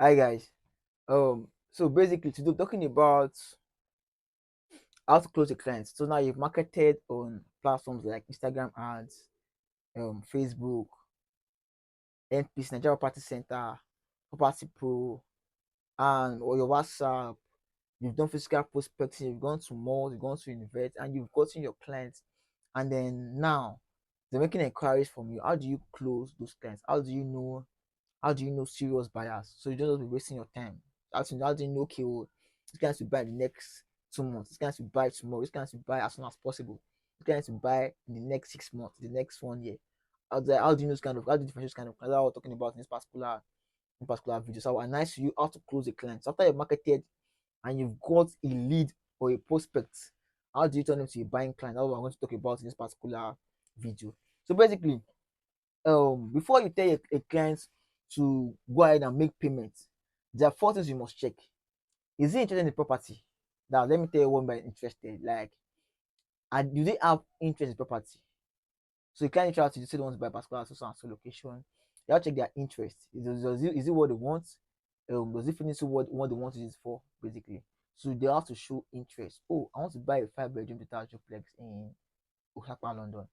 Hi guys. So basically today we're talking about how to close a client. So now you've marketed on platforms like Instagram ads, Facebook, NPC, Nigeria Property Center, Property Pro, and or your WhatsApp. You've done physical prospecting, you've gone to malls, you've gone to invest, and you've gotten your clients. And then now they're making inquiries from you. How do you close those clients? How do you know serious buyers? So you don't just be wasting your time. How do you know, okay, well, this guy has to buy in the next 2 months, this guy has to buy tomorrow, this guy has to buy as soon as possible, this guy has to buy in the next 6 months, the next 1 year. How do you know this kind of how do you differentiate this kind of clients? That's what we're talking about in this particular video. So I nice to you how to close a client. So after you've marketed and you've got a lead or a prospect, how do you turn them to a buying client? That's what I'm going to talk about in this particular video. So basically, before you tell a client to go ahead and make payments, there are four things you must check. Is he interested in the property? Now let me tell you what by interested. Like, and do they have interest in property? So you can't reach out to you say they want to buy a particular so and so location. You have to check their interest. Is it what they want? Does it fit into what they want to use for, basically? So they have to show interest. Oh, I want to buy a 5 bedroom detached duplex in Osaka, London.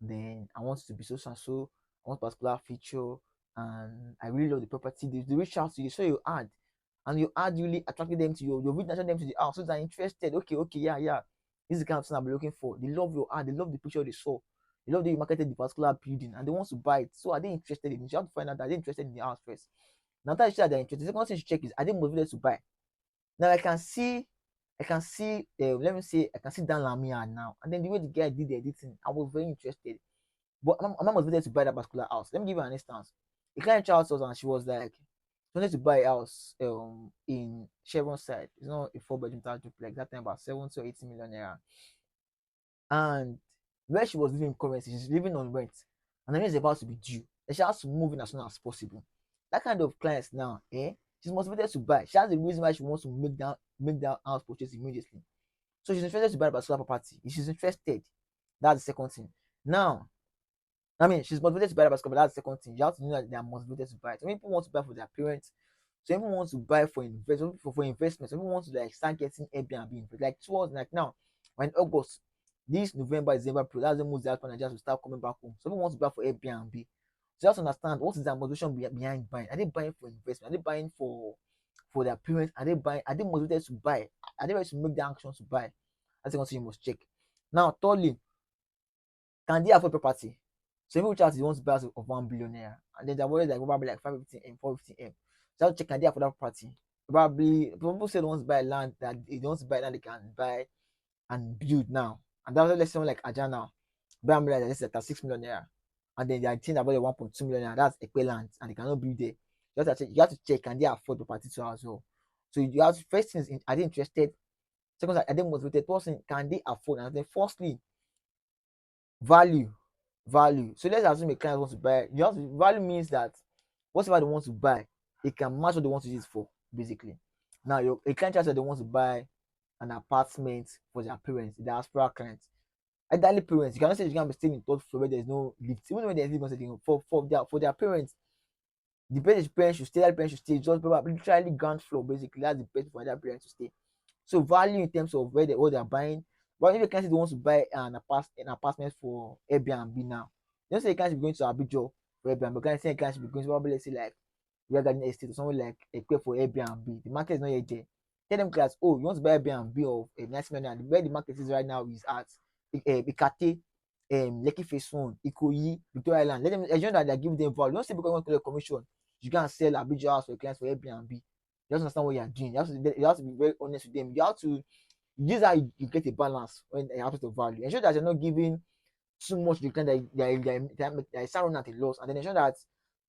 Then I want it to be so and so. I want particular feature, and I really love the property. They reach out to you, so you ad, and your ad really attracted them to you. Your video attracted them to the house, so they're interested. Okay, okay, yeah, yeah. This is the kind of thing I'll be looking for. They love your ad. They love the picture they saw. They love that you marketed the particular building, and they want to buy it. So are they interested in it? You have to find out that they're interested in the house first. Now that you say they're interested, the second thing you check is, are they motivated to buy? Now let me say I can see Dan Lamia now, and then the way the guy did the editing, I was very interested. But I'm not motivated to buy that particular house. Let me give you an instance. A client child us and she was like, she wanted to buy a house in Chevron side. It's not a 4 bedroom duplex. That time about 70 or 80 million naira. And where she was living currently, she's living on rent, and the rent is about to be due. And she has to move in as soon as possible. That kind of clients now, she's motivated to buy. She has a reason why she wants to make that house purchase immediately. So she's interested to buy a particular property. If she's interested, that's the second thing. Now, I mean, she's motivated to buy that particular, but that's the second thing. You have to know that they are motivated to buy. Some people want to buy for their parents. Some people want to buy for investment. For investment. Some people want to like start getting Airbnb. Like towards like now, when August, this November, December, that's the most that Nigerians will start coming back home. Some people want to buy for Airbnb. So you have to understand what is their motivation behind buying. Are they buying for investment? Are they buying for their parents? Are they buying? Are they motivated to buy? Are they ready to make the action to buy? That's the one thing you must check. Now, thirdly, can they afford property? So people chat want to buy house of 1 billion naira, and then they're worried like probably like 550 m, 450 m. So I'll check, can they afford that property? Probably people say they want to buy land, that they want to buy land they can buy and build now. And that's, let's say someone like Aja now, buy land that's like 6 million naira, and then they are thinking about the 1.2 million naira. That's a land, and they cannot build there. You have to check, can they afford property too as well? So you have to, first thing is, are they interested? Second, are they motivated? Person, can they afford? And then firstly, value. So let's assume a client wants to buy. Value means that whatever they want to buy, it can match what they want to use it for, basically. Now a client said they want to buy an apartment for their parents, the diaspora clients. Elderly parents, you cannot say you can be staying in third floor where there's no lift. Even when there's lift, for their parents, the best parents should stay, that parents should stay just probably literally ground floor, basically. That's the best for their parents to stay. So value in terms of what they're buying. But if a client wants to buy an apartment for Airbnb now, don't say a client should be going to Abuja for Airbnb. Can say a client should be going to probably, let's say, like Real Garden Estate or somewhere like equipped for Airbnb. The market is not yet there. Tell them class, oh, you want to buy Airbnb of a nice million, where the market is right now is at Ikate, Lekki Phase 1, Ikoyi, Victoria Island. Let them ensure that they're giving them value. Don't say because you want to collect commission, you can sell Abuja house for clients for Airbnb. You have to understand what you're doing. You have to be very honest with them. You have to use how you get a balance when it happens to value. Ensure that you're not giving too much to the client that they start running at a loss, and then ensure that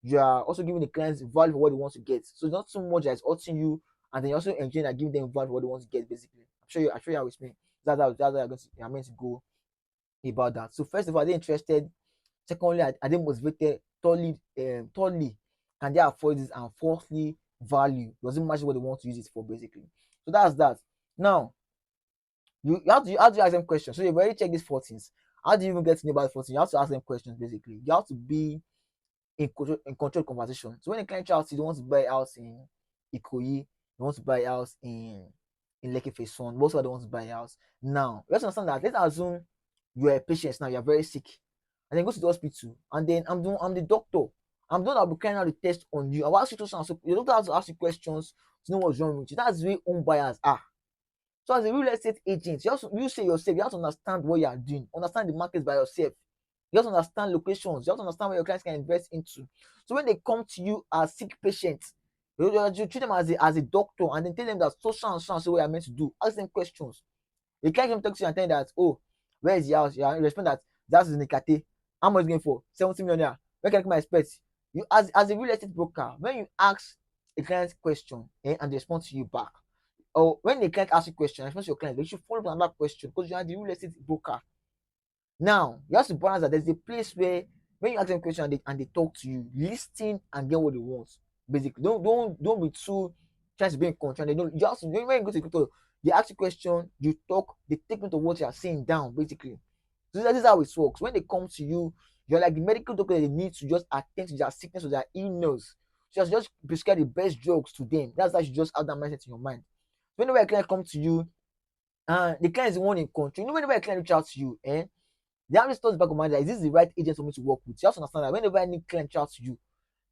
you are also giving the clients value for what they want to get. So it's not too much that's hurting you, and then you also enjoying that giving them value for what they want to get, basically. I'm sure you are with me. That's how you're meant to go about that. So first of all, are they interested? Secondly, are they motivated? Thirdly, can they afford this? And fourthly, value. Does it match what they want to use it for, basically? So that's that. Now, you have to ask them questions. So you've already checked these 4 things. How do you even get to know about the 14? You have to ask them questions, basically. You have to be in control conversation. So when a client asks you, they want to buy a house Ikoyi, they want to buy a house in Lekki Phase 1, most of them want to buy a house. Now, let's understand that. Let's assume you are a patient now, you are very sick, and then go to the hospital, and then I'm the doctor. I'm the one that will be carrying out the test on you. I will ask you questions, so the doctor has to ask you questions to know what's wrong with you. That's the way home buyers are. So as a real estate agent, you say yourself, you have to understand what you are doing, understand the market by yourself. You have to understand locations. You have to understand where your clients can invest into. So when they come to you as sick patients, you treat them as a doctor and then tell them that so and so what you're meant to do. Ask them questions. The client can talk to you and tell you that, oh, where is the house? You respond that the house is in Ikate. How much is it going for? 70 million naira. Where can I get my experts? You as a real estate broker, when you ask a client question and they respond to you back, or when the client asks you a question, respond to your client, they should follow up on that question because you are the real estate broker. Now, you have to balance that. There's a place where when you ask them a question and they talk to you, listen and get what they want. Basically, don't be too trying to be in control. They don't. You have to when you go to people, they ask you a question, you talk, they take note of what you are saying down. Basically, so that is how it works. When they come to you, you're like the medical doctor that they need to just attend to their sickness or their illness. Just prescribe the best drugs to them. That's how you just have that mindset in your mind. Whenever a client come to you, the client is the one in control. You know, whenever a client reach out to you, they have this thought back of mind that is this the right agent for me to work with? You have to understand that whenever any client reach out to you,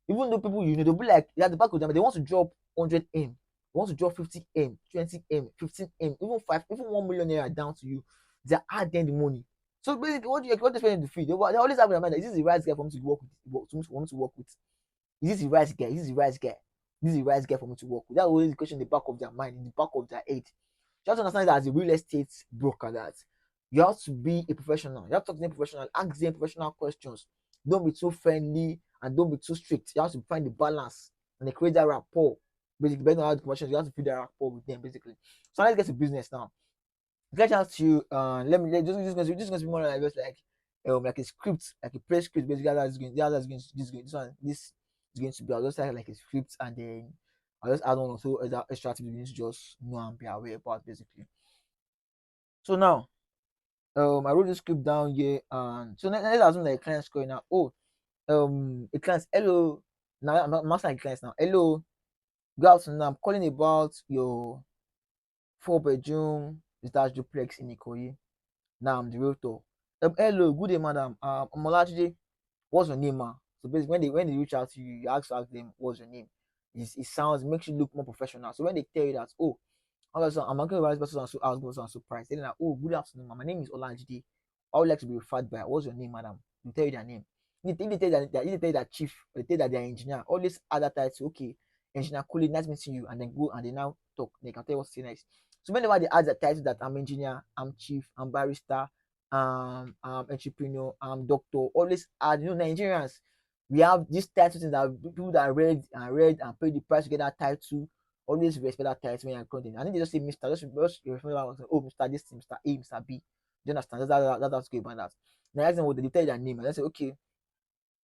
even though people you know, they'll be like at the back of them, they want to drop 100M, they want to drop 50M, 20M, 15M, even 5, even 1 million naira down to you. They're adding the money. So basically, what do you expect them to feed? They always have in their mind that is this the right guy for me to work with? For me to work with? Is this the right guy? Is this the right guy? This is the right guy for me to work with? That's always the question in the back of their mind, in the back of their head. You have to understand that as a real estate broker, that you have to be a professional. You have to talk to them professional, ask them professional questions. Don't be too friendly and don't be too strict. You have to find the balance and they create that rapport. Basically, based on how the questions, you have to build that rapport with them. Basically, so let's get to business now. Get out to this is going to be more like just like a script, like a press script. Basically, this is going to be. I'll just like a script and then I'll just add on also other extra tips you need to just know and be aware about basically. So now, I wrote the script down here, and so let's assume that a client's calling now. Oh, a client, hello. Now I'm asking clients now. Hello, good afternoon. I'm calling about your 4 bedroom detached duplex in Ikoyi. Now I'm the realtor. Hello, good day, madam. I'm Olajide. What's your name, ma? So basically, when they reach out to you, you ask them what's your name. It makes you look more professional. So when they tell you that, oh, I'm going to person and so ask person and so price. They're like, oh, good afternoon, ma. My name is Olajide. I would like to be referred by. What's your name, madam? You tell you their name. If they tell you that chief, or they tell you that they're engineer, always add that title. Okay, engineer Kuli, nice meeting you, and then go and they now talk. They can tell you what's next. So whenever they add the title that I'm engineer, I'm chief, I'm barrister, I'm entrepreneur, I'm doctor, always add. You know, Nigerians, we have these titles that people that read and pay the price to get that title always respect that title when you're calling. I think they just say Mr. Just refer oh Mr. This, Mr. A, Mr. B. Do you understand? That's good about that. Now ask them what they tell you their name and they say, okay,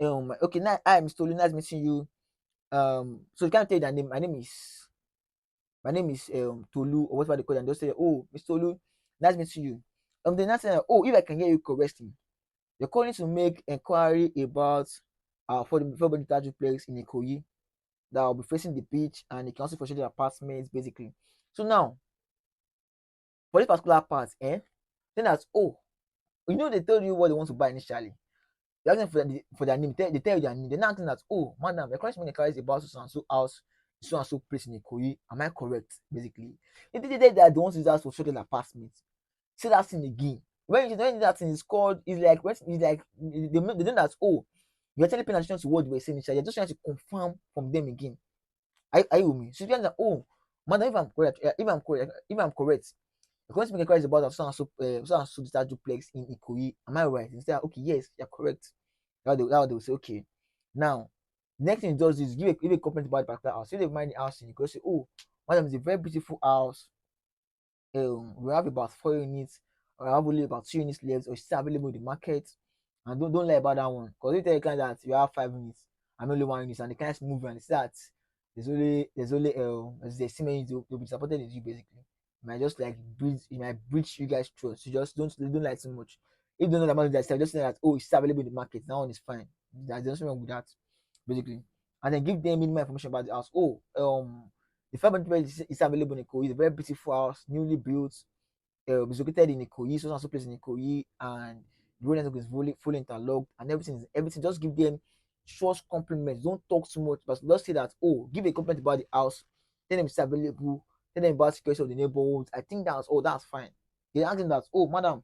okay, now hi Mr. Olu, nice meeting you. So you can't tell you their name. My name is Tolu or whatever they call it, and they'll say, oh, Mr. Olu, nice meeting you. They not say, oh, if I can hear you correctly, you're calling to make inquiry about for the four bedroom place in Ikoyi that will be facing the beach and it can also feature the apartments basically. So now for this particular part, then that's oh, they told you what they want to buy initially. You're asking for their name, they tell you their name. They're not asking that, oh, madam, your current inquiry is about so and so house, so and so place in Ikoyi. Am I correct? Basically, if they say that they want to use that for shorter apartments, say that thing again. When that thing is called, it's like they know that oh, you're telling paying attention to what they were saying initially. You're just trying to confirm from them again. Are you with me? So if you're like, oh, madam, if I'm correct, the current inquiry is about so discharge duplex in Ikoyi. Am I right? Instead, okay, yes, you're correct. That they will say, okay. Now, next thing it does is give a comment about the particular house. If they mind the house in Ikoyi, say, oh, madam, it's a very beautiful house. We have about 4 units. We have only about 2 units left, or it's still available in the market. And don't lie about that one. Because you tell the client that you have 5 units and only 1 unit, and the client's moving and it's that there's so many they'll be disappointed in you basically. It might breach you guys trust. You just don't like too much. If you don't know the amount of that stuff, just say that oh it's still available in the market. That one is fine. There's nothing wrong with that, basically. And then give them minimum information about the house. Oh, The 500 is available in Ikoyi. It's a very beautiful house, newly built. It's located in Ikoyi, so also place in Ikoyi, and the road network is fully interlocked, and everything. Just give them short compliments. Don't talk too much, but just say that, oh, give a compliment about the house, tell them it's available, tell them about security of the neighborhood. I think that's fine. They ask them that, oh, madam,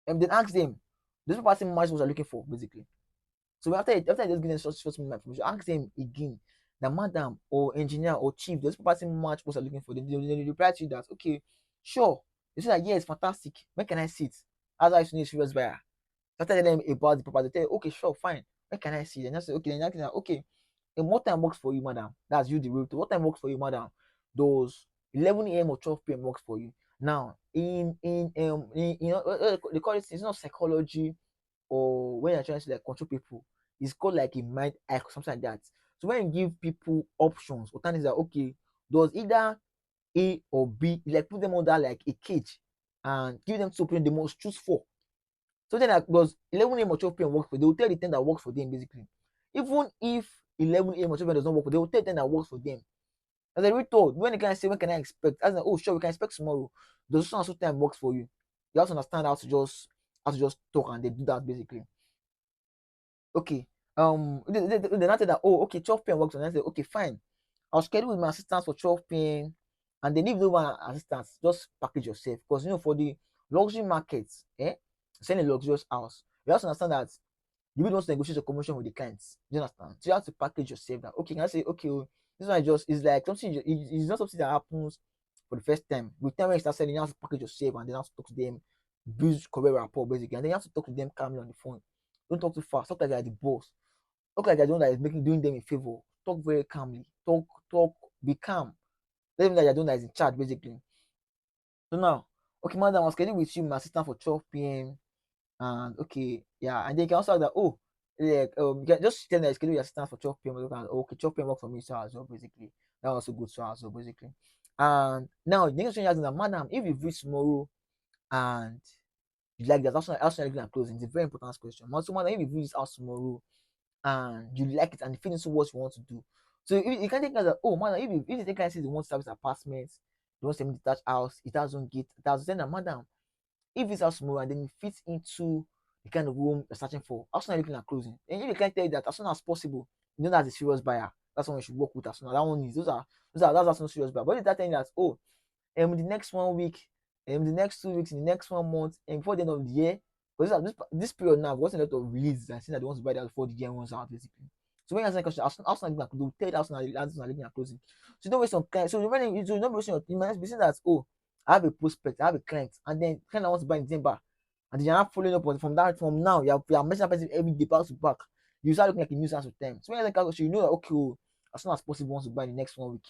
and then ask them, this person match what you're looking for, basically. So after I just give them short information, ask them again, the madam or engineer or chief, this person match what you're looking for. They reply to you that, okay, sure. They say that, yes, fantastic. When can I see it? As I need serious buyer. After telling them about the property, they tell you, okay, sure, fine. When can I see it? And I say, okay, then I say, okay, and what time works for you, madam? That's you, the realtor. What time works for you, madam? Those 11 a.m. or 12 p.m. works for you. Now, in you know, they call it, it's not psychology, or when you're trying to like control people, it's called like a mind hack or something like that. So when you give people options, alternatives are okay, does either A or B, like put them under like a cage and give them two options they must choose for. So then like does 11 a.m. or 12 p.m. work for, they will tell the 10 that works for them basically. Even if 11 a.m. or 12 p.m. does not work for, they will tell the 10 that works for them. As I told, when can I say when can I expect? As in, oh sure, we can expect tomorrow. Does so and so time works for you? You have to understand how to just talk, and they do that basically. Okay. They not say that, oh, okay, 12 p.m. works, and I say, okay, fine. I'll schedule with my assistants for 12 p.m. And then if no one assistants, just package yourself. Because for the luxury markets, selling a luxurious house, you have to understand that you will not negotiate a commission with the clients. Do you understand? So you have to package yourself that, okay, can I say, okay, this one just is like something, it's not something that happens for the first time. With time when you start selling, you have to package yourself, and then you have to talk to them, build career rapport basically, and then you have to talk to them calmly on the phone. Don't talk too fast. Talk like you're the boss. Talk like you're the one that is doing them a favor. Talk very calmly. Talk, be calm. Let them know that you're the one that is in charge, basically. So now, okay, madam, I was scheduled with you, my assistant for 12 p.m. And okay, yeah, and then you can also have that, oh, like, you can just tell them that schedule your assistant for 12 p.m. And okay, 12 p.m. work for me, so as well, basically. That was also good, so as well, basically. And now, the next thing is that, madam, if you reach tomorrow and you like that, also like that closing, it's a very important question. Also, madam, if you reach this house tomorrow and you like it and you finish what you want to do. So you can take that, oh man, if you take say they want service apartments, they want semi detached house, it doesn't get it doesn't send a madam. If it's a small and then it fits into the kind of room you're searching for, as soon as looking at closing. And if they can tell you that as soon as possible, you know that's a serious buyer. That's one you should work with as soon as that one is that's not serious buyer. But if they're telling you that, oh, the next 1 week, the next 2 weeks, in the next 1 month, and before the end of the year. Because this period now, we've got a lot of releases and saying that they want to buy that before the year runs out, basically. So when you answer the question, Arsenal they'll tell you Arsenal living and closing. So you don't waste some client. So you don't waste your, you might be saying that, oh, I have a prospect, I have a client, and then kind of wants to buy in December, and then you're not following up on from now. You're messaging that person every day back to back. You start looking like a nuisance with them. So when you answer the question, you know that, okay, oh, as soon as possible wants to buy in the next 1 week,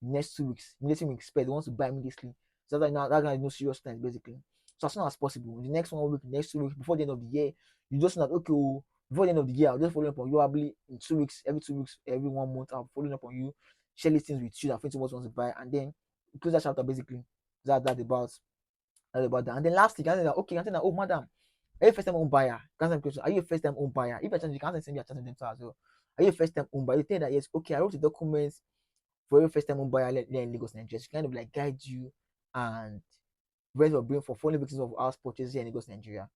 the next 2 weeks, immediately we expect they want to buy immediately. So that guy no serious time basically. So as soon as possible, the next 1 week, the next 2 weeks, before the end of the year, you just know that, okay, oh, before the end of the year, I'll just follow up on you probably in 2 weeks, every 2 weeks, every 1 month, I'll follow up on you, share listings with you that friends what wants to buy, and then close that chapter basically. That about that. And then lastly, you can say that, okay, you can say that, oh madam, are you a first time home buyer? Can answer the question, are you a first time home buyer? If you can send me a chance them as well. Are you a first time home buyer? You tell that yes, okay, I wrote the documents for your first time home buyer in Lagos, Nigeria. So kind of like guide you and rent or bring for foreign victims of house purchases here in Lagos, Nigeria.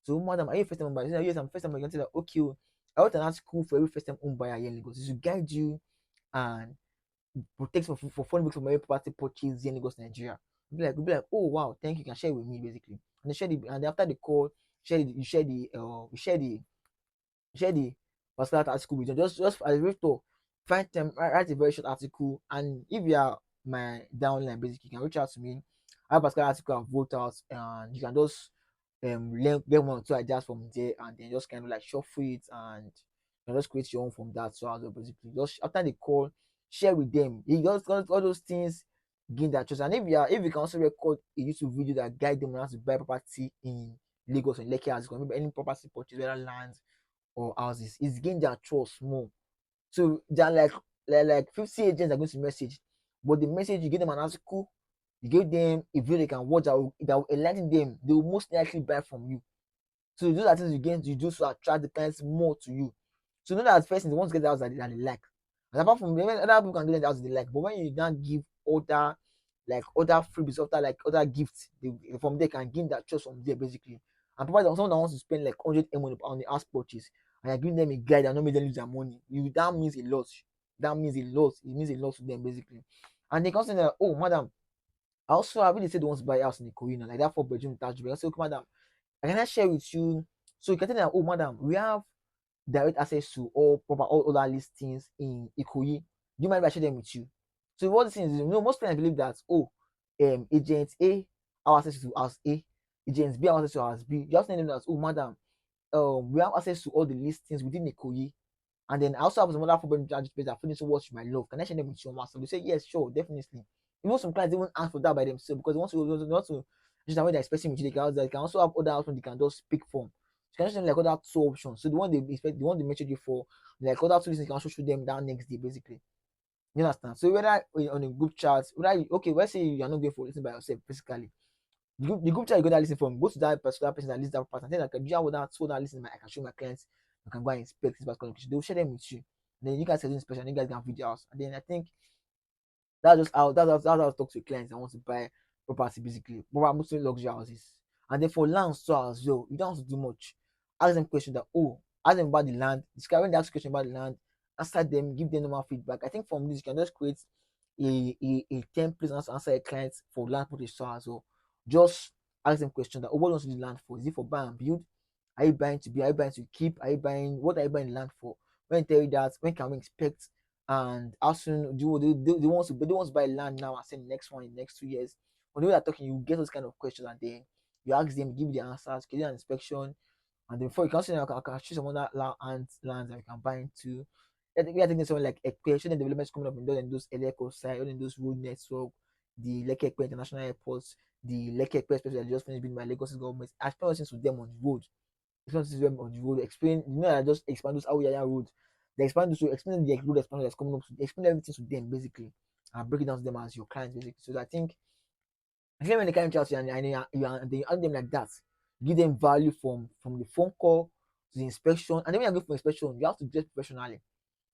So, madam, are you a first time buyer? Yes, I'm first time buyer. You can say that, okay, I wrote an article for every first time home buyer here in Lagos. It should guide you and protect for foreign victims of every property purchase here in Lagos, Nigeria. You'll be like, oh wow, thank you. You can share it with me basically. And and after the call, share the particular article with you. Just as a rector, find time, write a very short article, and if you are my downline, basically, you can reach out to me. I have a particular article I've wrote out, and you can just learn one or two ideas from there, and then just kind of like shuffle it, and you can just create your own from that. So as well, basically, just after the call, share with them. You just all those things gain that trust. And if you can also record a YouTube video that guide them on how to buy property in Lagos or Lekki, as maybe any property purchase, whether lands or houses, it's gain their trust more. So there are like 50 agents that are going to message, but the message you give them an article, you give them a video they can watch that will enlighten them, they will most likely buy from you. So those are things you do to attract the clients more to you. So know that first thing they want to get the house that they like. And apart from when other people can do that as they like, but when you don't give other like other freebies, other like other gifts, they, from there can gain that trust from there basically. And probably someone that wants to spend like 100 M on the house purchase, and you're giving them a guide and not make them lose their money, you that means a lot. That means a lot. It means a lot to them basically. And they consider that, oh madam, I also I really said they want to buy a house in the Korean like that 4 bedroom detached. I say, okay, madam, I can I share with you. So you can tell them, oh madam, we have direct access to all other listings in Ikoyi. Do you mind if I share them with you? So what this is, most people believe that agent A have access to house A, agent B have access to house B. You have to tell them that, oh madam, we have access to all the listings within Ikoyi. And then I also have some other 4 bedroom charges that finish what you might love. Can I share them with you on WhatsApp? They say yes, sure, definitely. Even some clients even ask for that by themselves because they want to just the way they're expressing with you. They can also have other options they can just pick from. So you can just like other 2 options. So the one they expect, the one they message you for, like other 2 listings, you can also show them that next day, basically. You understand? So whether on a group chat, whether okay, let's say you are not going for listening by yourself, basically. The group chat you got that listen from, go to that particular person that listens that part and tell them, do you have that so that listen, I can show my clients, I can go and inspect this particular location. They will share them with you. Then you guys can do inspection, you guys can video house. And then I think that's how I talk to clients that want to buy property basically. But mostly luxury houses. And then for land so as well, you don't have to do much. Ask them questions that ask them about the land. Describe when they ask questions about the land, answer them, give them normal feedback. I think from this you can just create a template and answer a client for land purchase so as well. Just ask them questions that what wants to the land for? Is it for buy and build? Are you buying to be? Are you buying to keep? Are you buying? What are you buying the land for? When tell you that, when can we expect? And how soon do they want to buy land now and send the next one in the next 2 years? When they are talking, you get those kind of questions and then you ask them, give the answers, get an inspection, and then before you can say, I can choose some other lands that you can buy into. I think we are thinking something like education and developments coming up in those Eleko side, in those road network, the Lekki Epe International Airports, the Lekki Epe Express that just finished being by Lagos government. I spent things with them on the road. Explain to them on the road. Explain, I just expand those Awuyaya road. They expand those, explain the road expansion that's coming up. Explain everything to them basically, and break it down to them as your clients basically. So I think if you when they come to you and you ask them like that, give them value from the phone call to the inspection, and then when you go for inspection, you have to dress professionally.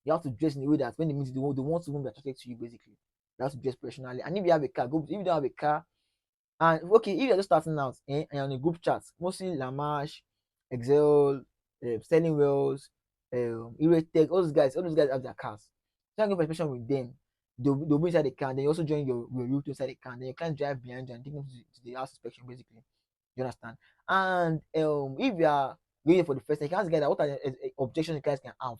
You have to dress in a way that when they meet the ones who will be attracted to you basically. You have to dress professionally. And if you have a car, if you don't have a car, and okay, if you're just starting out and you're on a group chat, mostly Lamash, Excel, Sterling Wells, Iretech, all those guys have their cars. So you go for inspection with them. They'll be inside the car, then you also join your route inside the car, then you can drive behind you and take them to the house inspection basically. You understand? And if you are going for the first time, you can ask the guy that what are the objections the guys can have.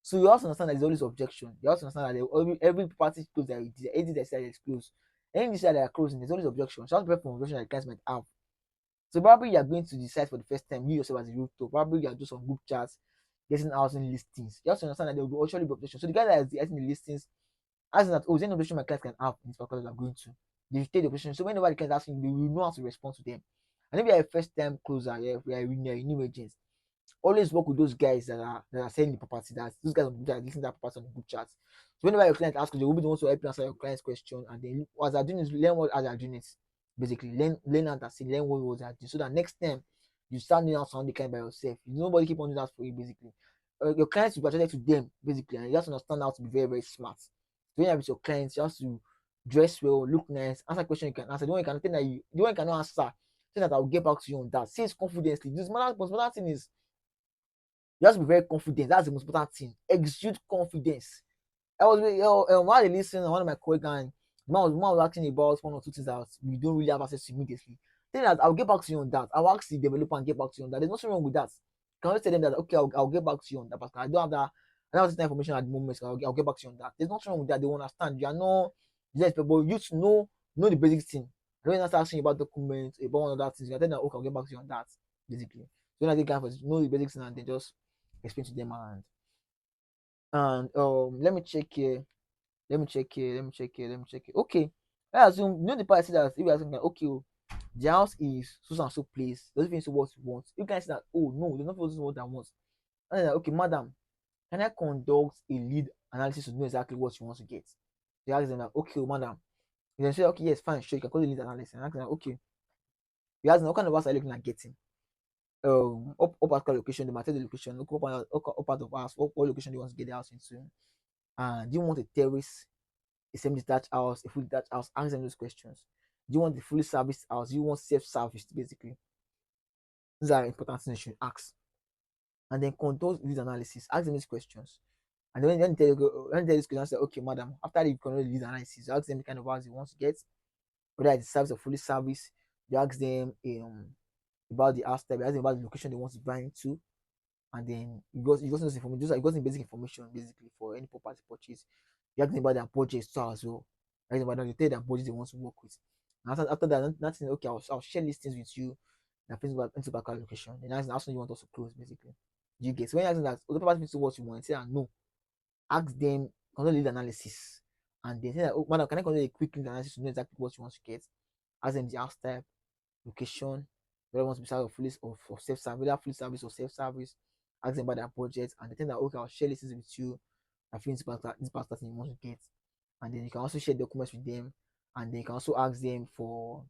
So you also understand that there's always objection. You also understand that every party close that anything that side is closed. Any side that are closing, there's always objection. So that's for objection that the guys might have. So probably you are going to decide for the first time, you yourself as a realtor, probably you are just on group chats, getting housing listings. You have to understand that there will actually be objection. So the guy that is getting the listings, asking that, is there any objection my client can have in this particular that I'm going to? They take the objection. So whenever the client is asking, they will know how to respond to them. And if you are a first time closer, if you are a new agent, always work with those guys that are selling the property. That those guys that are listening to that property on the group chat. So whenever your client asks, they will be the ones to help you answer your client's question. And then as they're doing is learn what as they're doing it. Basically, learn how to see, learn what was that so that next time you start doing out sound the client by yourself. Nobody keep on doing that for you, basically. Your clients will be attracted to them, basically, and you have to understand how to be very, very smart. So when you have with your clients, you have to dress well, look nice, answer question you can answer. The one you can think that the one you cannot answer, say that I'll get back to you on that. Say it confidently. This most important thing is you have to be very confident. That's the most important thing. Exude confidence. I was while I listened to one of my colleagues and the man was asking about 1 or 2 things that we don't really have access to immediately. Then that I'll get back to you on that. I'll ask the developer and get back to you on that. There's nothing wrong with that. Can I tell them that okay, I'll get back to you on that because I don't have that. I don't have that information at the moment. So I'll get back to you on that. There's nothing wrong with that. They will understand. You are not yes, but you to know the basic thing. I don't start asking you about documents, about one of that things. You can tell them okay, I'll get back to you on that. Basically, so when I get guys know the basic thing and then just explain to them and let me check here. Let me check here. Let me check here. Let me check here. Okay. I assume the part I see that if you asking that okay, the house is so and so place. Doesn't finish what you want. You can say that oh no, there's not what I want. And then like, okay, madam, can I conduct a lead analysis to know exactly what you want to get? They ask them like, okay, madam. You then say, okay, yes, fine, sure, you can call the lead analysis. And ask them like, okay. You ask them what kind of house are you looking at getting? Up at location, they might tell the location, look up part of us, what location they want to get the house into. And do you want a terrace, a semi-detached house, a fully detached house? Ask them those questions. Do you want the fully serviced house? Do you want self-serviced, basically? These are important things you should ask. And then conduct lead analysis. Ask them these questions. And then when they tell this question, say, okay, madam, after you conduct the lead analysis, you ask them the kind of house you want to get, whether it's service or fully service. You ask them about the house type, you ask them about the location they want to buy into, and then you got some information, just like you got some basic information basically for any property purchase. You ask them about their budget too as well. Ask them about they tell their budget they want to work with. And after that, nothing, okay, I'll share listings with you that fits into back location. Then that's when you want us to close basically. You get, so when you ask them that other property fits to what you want, say no. Ask them conduct lead analysis. And they say that, oh madam, can I conduct a quick lead analysis to know exactly what you want to get? Ask them the house type, location, whether wants to be service or fully or self-service, whether fully service or self-service. Ask them about their budget, and they think that okay, I'll share listings with you. I feel this particular thing you want to get, and then you can also share documents with them, and then you can also ask them for.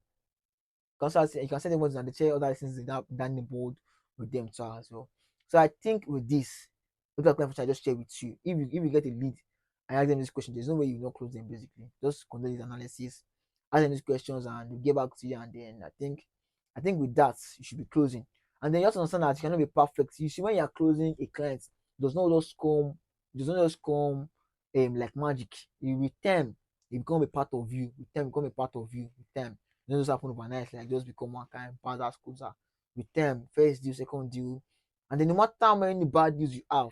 You can send them ones and they share other listings in that neighborhood with them too as well. So I think with this, look at which I just share with you. If you get a lead and ask them this question, there's no way you not close them basically. Just conduct this analysis, ask them these questions, and they'll get back to you. And then I think with that you should be closing. And then you have to understand that you cannot be perfect. You see, when you are closing a client, does not just come like magic. You with time, it become a part of you. With time, become a part of you. With time, it doesn't just happen overnight. Like just become one kind of badass closer. With time, first deal, second deal, and then no matter how many bad deals you have,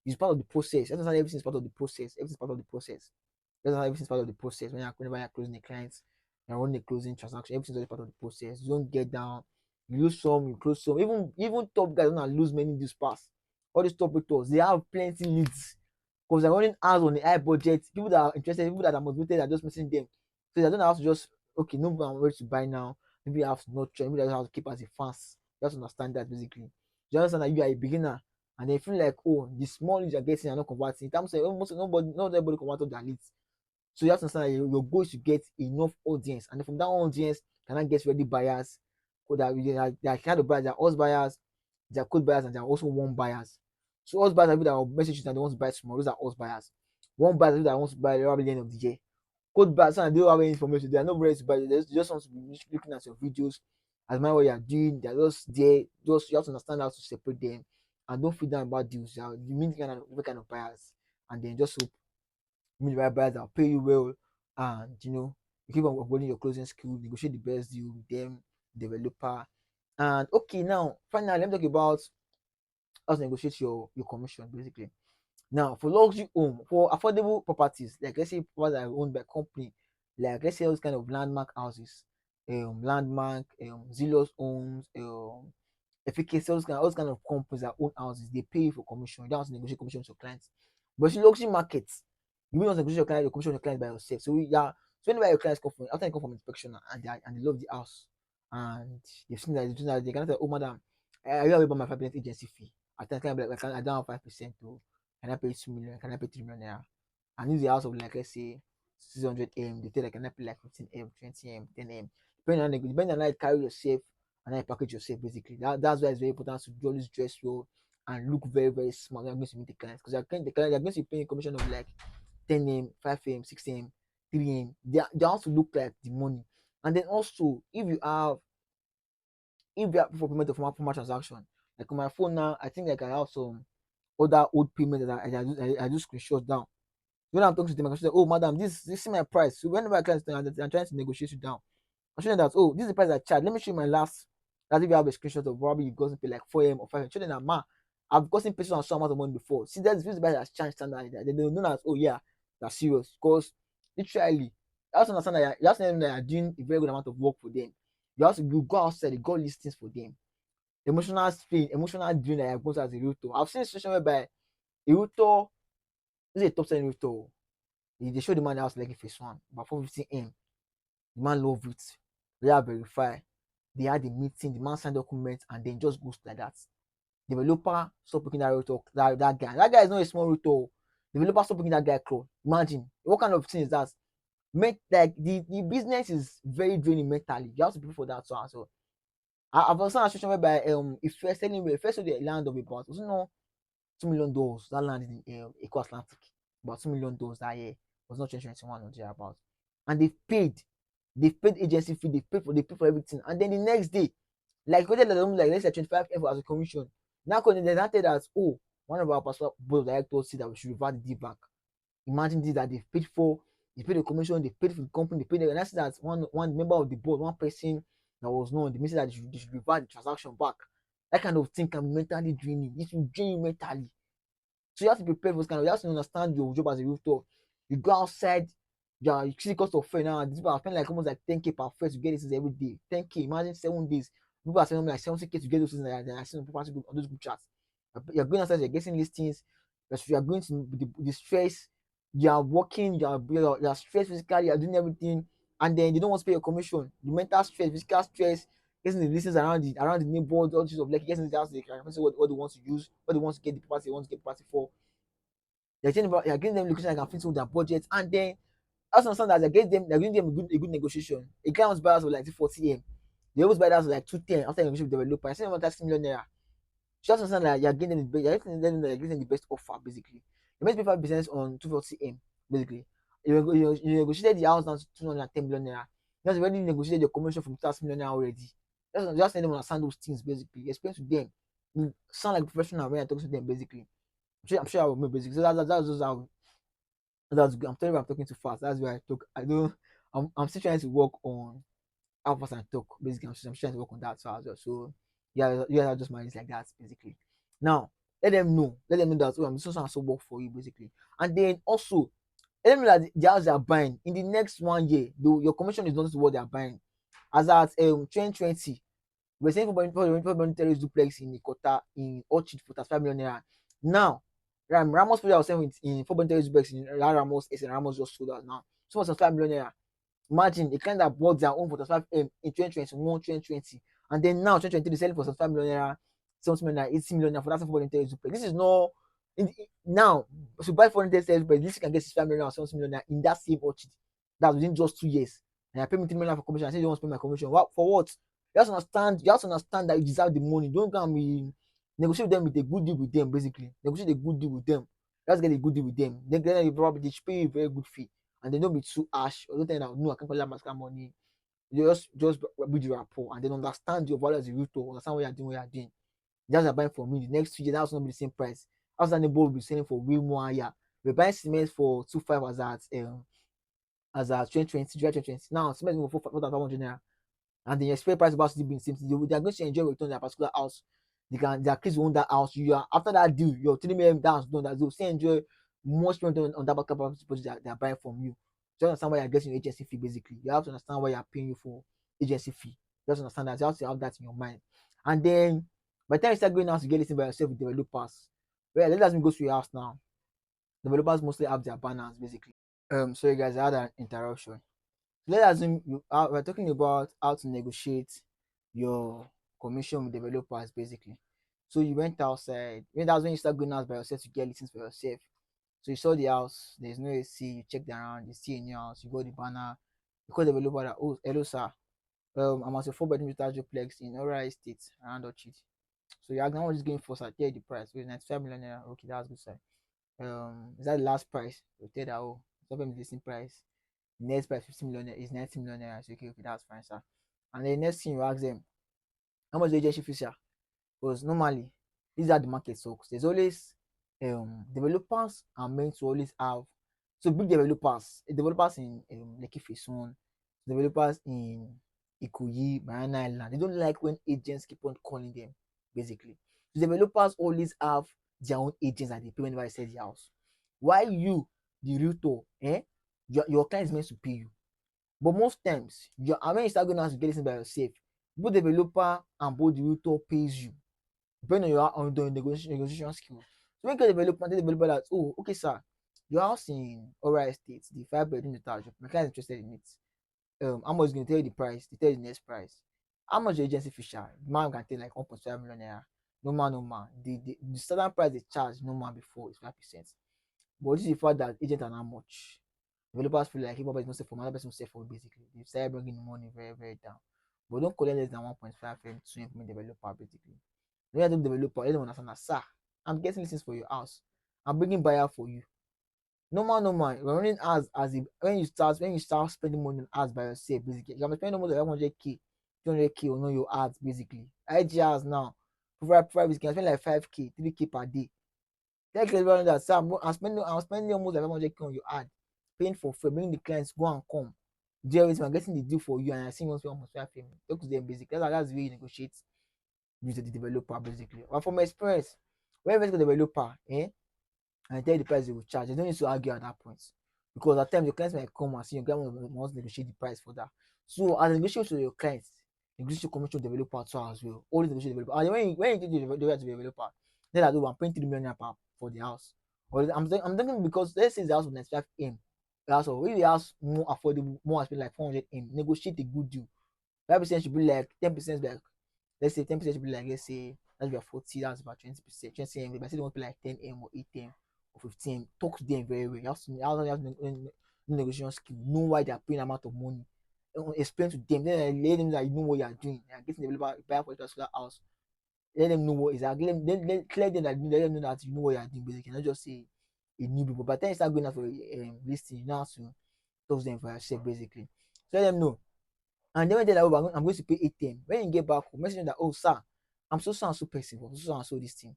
it's part of the process. Understand everything is part of the process. Everything's part of the process. Understand everything's part of the process. Whenever you're closing the clients, you're running a closing transaction. Everything's always part of the process. You don't get down. You lose some, you close some. Even top guys don't lose many deals pass. All these top retailers, they have plenty leads because they're running ads on the high budget. People that are interested, people that are motivated are just missing them. So they don't have to just okay, no, I'm ready to buy now. Maybe you have to nurture, maybe you have to keep as a fast. You have to understand that basically. You understand that you are a beginner and they feel like, oh, the small leads you're getting are not converting. In terms of almost not everybody converted their leads. So you have to understand that your goal is to get enough audience, and then from that audience, can I get ready buyers? So that they are kind of buyers, they are us buyers, they are code buyers, and they are also warm buyers. So us buyers are people that will message you that they want to buy tomorrow. Those are us buyers. Warm buyers are people that want to buy around the end of the year. Code buyers, and they don't have any information. They are not ready to buy. They just want to be looking at your videos, admire what you are doing. They're just there. Just you have to understand how to separate them, and don't feed them about deals. You mean different kind of buyers, and then just hope meet the right buyers that will pay you well, and you keep on uploading your closing skill, negotiate the best deal with them, developer. And okay, now finally let me talk about how to negotiate your commission basically. Now for luxury home, for affordable properties, like let's say properties that are owned by company, like let's say those kind of landmark houses, landmark, Zelos owns, FK, those kind of companies that own houses, they pay you for commission. You don't have to negotiate commission with your clients. But in luxury markets, you will not negotiate your commission with your clients by yourself. So yeah, so whenever your clients come from after they come from inspection and they love the house and they've seen that they can say, oh madam, I will about my 5% agency fee. At times can be like I don't have 5% to can I pay 2 million, can I pay 3 million naira? And use the house of like let's say 600 M, they tell like can I pay like 15 M, 20 M, 10 M. Depending on how you carry yourself and how you package yourself basically. That's why it's very important to always dress well and look very, very smart. You're going to meet the clients because the client they're going to be paying a commission of like 10 M, 5 M, 6 M, 3 M. They also look like the money. And then also if you have for payment of formal transaction, like on my phone now, I think like I have some other old payment that I do screenshot down. When I'm talking to them, I can say, oh madam, this is my price. So whenever I client I'm trying to negotiate you down, I'm showing that oh this is the price I charge. Let me show you my last. That if you have a screenshot of probably you gotten pay like 4 M or 5 M, show them that ma, I've gotten paid on some amount of money before. See this is the price that's charged standard. They don't know that oh yeah, that's serious. Because literally, you have to understand that you have to know that you're doing a very good amount of work for them. You go outside, you go listings for them. Emotional pain, emotional drain that you're going to as a realtor. I've seen a situation whereby a realtor this is a top selling realtor. They show the man the house like phase one, about 450 M. The man love it. They have verify. They had the meeting, the man signed documents, and then just goes like that. Developer stop picking that realtor, that guy. That guy is not a small realtor. Developer stop picking that guy close. Imagine what kind of thing is that? Like the business is very draining mentally. You have to prepare for that so. I've also had a situation whereby if first anyway, first of the land of about was $2 million that land in Eco Atlantic. about $2 million that year. It was not 2021 or thereabout. And they paid agency fee, they paid for everything. And then the next day, like quoted like let's say 25 F as a commission. Now they now tell us, oh, one of our personal board of directors said that we should revert the deal back. Imagine this that they've paid for, they paid the commission, they paid for the company, they paid the, and that's that one member of the board, one person that was known, they message that they should revert the transaction back. That kind of thing can be mentally draining. It will drain you mentally. So you have to prepare for this kind of, you have to understand your job as a rooftop. You go outside, you see the cost of fare now. These people are spending like almost like 10K per fare to get this every day. 10K, imagine 7 days. People are spending like 70K to get those things that are seen on property group on those group chats. You're going outside, you're getting listings, you're going to the stress, you are working, you're stressed physically, you're doing everything, and then they don't want to pay your commission. The mental stress, physical stress, getting the listings around the neighborhood, all sorts of like getting the house, they can say what they want to use, what they want to get the property, they want to get the property for. You're getting them location that can fit with their budget, and then also understand that they're giving them a good negotiation. A client wants buyers for like 40M. They always buy that for like 210 after negotiation with the developer. I say about that million naira. Just understand that you're getting them the best, you're getting them the best offer basically. You must pay 5% on 240M basically. You negotiated the house down to 210 million naira. You have already negotiated your commission from 30 million naira already. Just let them understand those things basically. Explain to them. You sound like a professional when I talk to them basically. I'm sure I will make basically. So that's just how that's good. I'm telling you, I'm talking too fast. That's why I talk. I don't. I'm still trying to work on how fast I talk. Basically, I'm trying to work on that so as well. So yeah, yeah, just manage like that basically. Now let them know. Let them know that oh, I'm so so work for you basically. And then also let them know that the house they are buying in the next 1 year, though your commission is not what they are buying. As at 2020, we're saying for terrace duplex in Ikota in Orchid for 35 million naira. Now, Ramos project was selling in 4 terrace duplex in Ramos S and Ramos just sold out now. So for 35 million naira. Imagine a client that bought their own for 35M in 2021, 2020, and then now 2023 they selling for 35 million naira, 70 million naira, 80 million naira for that 4 terrace duplex. This is not now. So buy 4 terrace duplex, this can get 65 million naira, 70 million naira in that same Orchid. That's within just 2 years. And I pay me 3 million for commission. I say you don't want to pay my commission. What for what? You have to understand that you deserve the money. Don't come and negotiate with them with a good deal with them, basically. Negotiate a good deal with them. Just get a good deal with them. Then you probably they should pay you a very good fee. And they don't be too harsh. Or don't tell them no, I can't collect my money. You just build your rapport and then understand your value as a realtor, understand what you're doing, Just are buying from me. The next 2 years, that's not be the same price. Outside neighbor will be selling for way more higher. We're buying cement for 2.5 as at 2020, July 2020. Now cement is for 4,500 naira and the expected price about to be the same thing. They are going to enjoy return on that particular house. Their kids will own that house. You are after that deal, you're telling me that house done that they'll still enjoy much return on that particular property that they are buying from you. Just understand why you're getting your agency fee basically. You have to understand why you're paying you for agency fee. Just understand that you have to have that in your mind. And then by the time you start going out to get this by yourself with developers, well, let us go to your house now. Developers mostly have their banners basically. Sorry guys, I had an interruption. Let's assume we're talking about how to negotiate your commission with developers basically. So you went outside. That's when you start going out by yourself to get listings for yourself. So you saw the house, there's no AC, you checked around, you see a new house, you got the banner, you call the developer that, oh, hello sir. I'm at a 4 bedroom detached duplex in Ora Estate around Orchid. So you're now just going for sir, tell you the price. So 95 million naira. Okay, that's good sir. Is that the last price? You tell that oh, it's not the same price. Next price 50 million is 90 million naira. So okay, that's fine, sir. And the next thing you ask them, how much the agency fee, sir? Because normally these are the market stocks. There's always developers are meant to always have so big developers in Lekki Phase 1, developers in Ikoyi, Banana Island. They don't like when agents keep on calling them, basically. So developers always have their own agents that they pay whenever they sell the house. Why you, the realtor, your client is meant to pay you. But most times, when you start going out to get this by yourself, both developer and both the realtor pays you, depending on your negotiation skills. So when you get developer, tell the developer that, oh, okay, sir, your house in Ora Estate, the 5 bedroom detached, my client is interested in it. How much is going to tell you the price? They tell you the next price. How much the agency fee charge? The man can tell like 1.5 million naira. No man. The starting price they charge no man before is 5%. But this is the fact that agents are not much. Developers feel like if one person not safe for another person will save for basically. They start bringing the money very, very down. But don't collect less than 1.5 M to implement developer basically. When you have developer, you don't understand that, sir, I'm getting listings for your house. I'm bringing buyer for you. Normal. We're running ads as a when you start spending money on ads by yourself, basically. You can spend almost like 100k, 200k on all your ads, basically. IG ads now, provide basically, I spend like 5k, 3k per day. Tell everyone that sir, I'm spending almost like 500k on your ad, paying for free, bringing the clients go and come. Do everything, I'm getting the deal for you, and I see once we almost 5 payment. Talk to them basically. That's the way you negotiate with the developer, basically. But from experience, when you go to the developer, and tell you the price they will charge. You don't need to argue at that point. Because at times your clients might come and see your client wants to negotiate the price for that. So as a negotiate with your clients, negotiate your commercial developer too as well. Always negotiate developer. And when you take the developer, then I do I'm paying 3 million per for the house. Or I'm thinking because let's say the house was 95 M. The house or if the house more affordable, more expensive like 400 M, negotiate a good deal. 5% should be like 10% like let's say 10% should be like let's say that's about 40, that's about 20%. 20 but I say they want to be like 10 M or 8 M or 15. Talk to them very well. You have to negotiation skill, know why they are paying amount of money. Explain to them, then let them know that you know what you are doing. You are getting the developer buy for a particular house. Let them know what exactly. Clear them that let them know that you know what you are doing. Basically, not just say a new people. But then you start going out for listing, you know how to talk to them for yourself, basically. So let them know. And then when they like, oh, I'm going to pay 8 M. When you get back home, message them that, oh, sir, I'm so and so person, so and so this thing.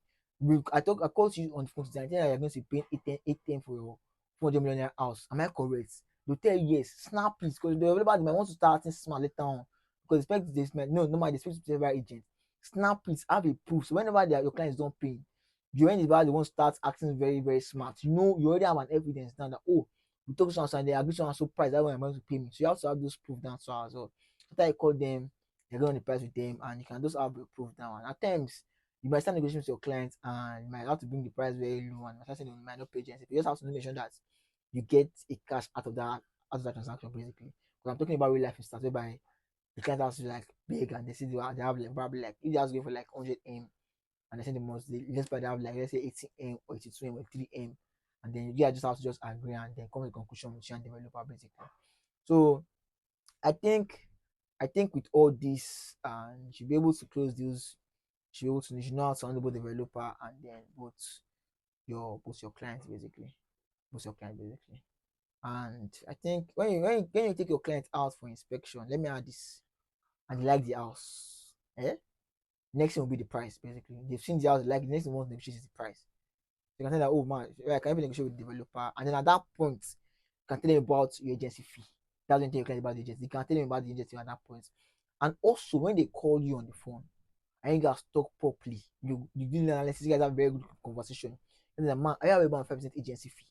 I called you on the phone today. I think you're going to pay 8 M for your 400 million house. Am I correct? They'll tell you yes. Snap, please, because the developer might want to start acting smart later on. Because expect this man, no, normally they expect to be several agent. Snap, please, have a proof. So whenever your clients don't pay, you when the they won't start acting very, very smart. You know, you already have an evidence now that, oh, we talk to someone and they agree to someone so price that way I'm going to pay me. So you have to have those proof down so as well. After you call them, you go on the price with them, and you can just have the proof down. And at times, you might start negotiating with your clients, and you might have to bring the price very low, and start saying you might not pay agency. You just have to make sure that you get a cash out of that transaction, basically. Because I'm talking about real life instance whereby the client has to like big, and they see they have like probably like if they have to go for like 100 M, and they say the most they just by they have like let's say 80 M or 82 M or 3 M, and then you guys just have to just agree and then come to a conclusion with you and developer, basically. So I think with all this, you should be able to close deals. You should know how to handle both developer and then both your clients, basically. Both your clients, basically. And I think when you take your client out for inspection, let me add this, and they like the house. Next thing will be the price, basically. They've seen the house, they like the next thing they negotiate is the price. You can tell that, oh man, I can even negotiate with the developer, and then at that point, you can tell them about your agency fee. That's when you tell your client about the agency. You can tell them about the agency at that point. And also, when they call you on the phone, and you guys talk properly, you do the analysis, you guys have a very good conversation. And then, man, I have about 5% agency fee,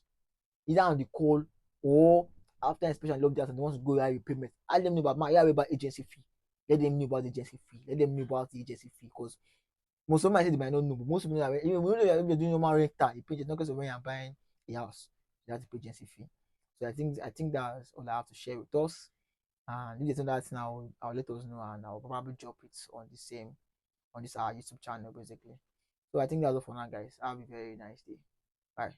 either on the call or after inspection, love that, and they want to go out with payment. I let them know about man, I have about agency fee. Let them know about the agency fee. Let them know about the agency fee because most of them I say they might not know, but most people know even when you're doing normal rental, you pay just not because of when you're buying a house, you have to pay agency fee. So I think that's all I have to share with us. And if there's another thing, I'll let us know and I'll probably drop it on this our YouTube channel, basically. So I think that's all for now, guys. Have a very nice day. Bye.